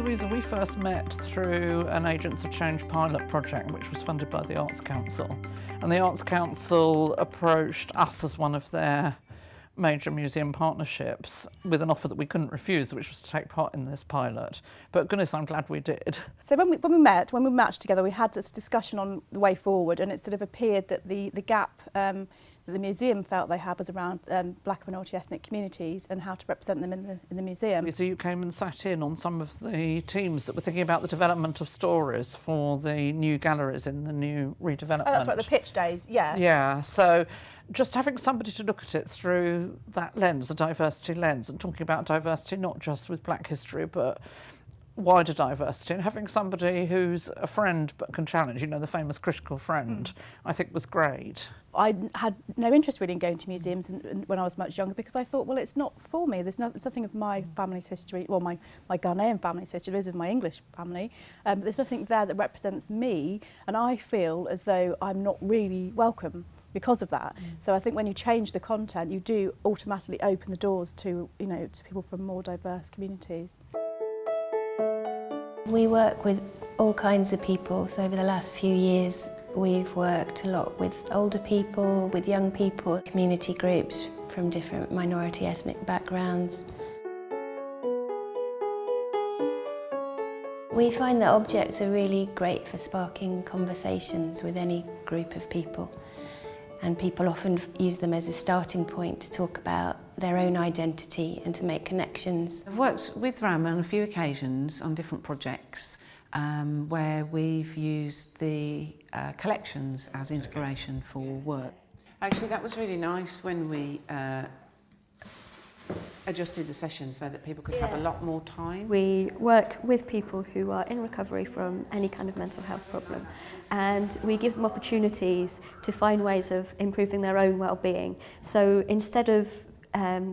Louisa, we first met through an Agents of Change pilot project which was funded by the Arts Council, and the Arts Council approached us as one of their major museum partnerships with an offer that we couldn't refuse, which was to take part in this pilot. But goodness, I'm glad we did. So when we matched together, we had this discussion on the way forward, and it sort of appeared that the gap that the museum felt they had was around black and minority ethnic communities and how to represent them in the museum. So you came and sat in on some of the teams that were thinking about the development of stories for the new galleries in the new redevelopment. Oh, that's right, the pitch days, yeah. Yeah, so just having somebody to look at it through that lens, the diversity lens, and talking about diversity not just with black history but wider diversity, and having somebody who's a friend but can challenge, you know, the famous critical friend, I think was great. I had no interest really in going to museums when I was much younger, because I thought, well, it's not for me. There's nothing of my family's history, well, my Ghanaian family's history, there is of my English family, but there's nothing there that represents me, and I feel as though I'm not really welcome because of that. So I think when you change the content, you do automatically open the doors to, you know, to people from more diverse communities. We work with all kinds of people, so over the last few years we've worked a lot with older people, with young people, community groups from different minority ethnic backgrounds. We find that objects are really great for sparking conversations with any group of people, and people often use them as a starting point to talk about their own identity and to make connections. I've worked with RAMM on a few occasions on different projects where we've used the collections as inspiration for work. Actually, that was really nice when we adjusted the session so that people could have a lot more time. We work with people who are in recovery from any kind of mental health problem, and we give them opportunities to find ways of improving their own well-being. So instead of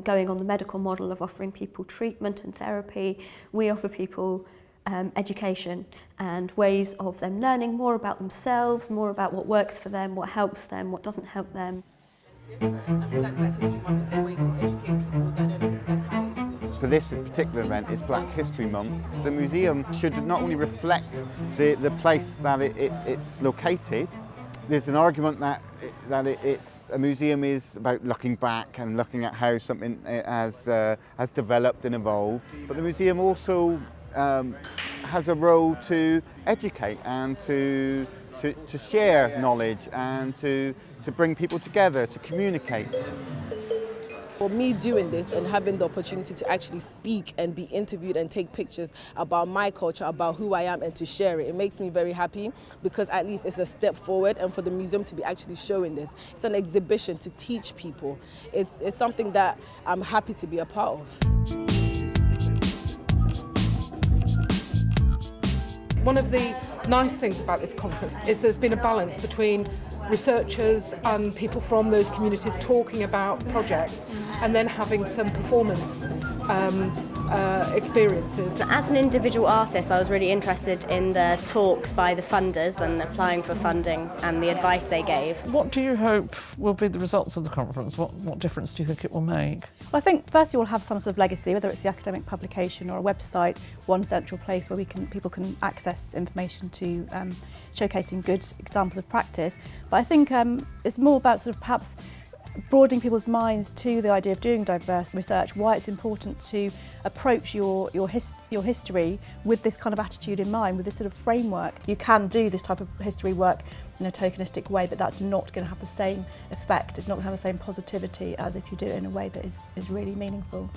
going on the medical model of offering people treatment and therapy, we offer people education and ways of them learning more about themselves, more about what works for them, what helps them, what doesn't help them. For this particular event, it's Black History Month. The museum should not only reflect the place that it's located. There's an argument that it's a museum is about looking back and looking at how something has developed and evolved. But the museum also has a role to educate and to share knowledge and to bring people together, to communicate. For me doing this and having the opportunity to actually speak and be interviewed and take pictures about my culture, about who I am, and to share it, it makes me very happy, because at least it's a step forward, and for the museum to be actually showing this, it's an exhibition to teach people. It's something that I'm happy to be a part of. One of the nice things about this conference is there's been a balance between researchers and people from those communities talking about projects and then having some performance experiences. As an individual artist, I was really interested in the talks by the funders and applying for funding and the advice they gave. What do you hope will be the results of the conference? What difference do you think it will make? Well, I think firstly we'll have some sort of legacy, whether it's the academic publication or a website, one central place where people can access information to showcasing good examples of practice. But I think it's more about sort of perhaps broadening people's minds to the idea of doing diverse research, why it's important to approach your history with this kind of attitude in mind, with this sort of framework. You can do this type of history work in a tokenistic way, but that's not going to have the same effect, it's not going to have the same positivity as if you do it in a way that is really meaningful.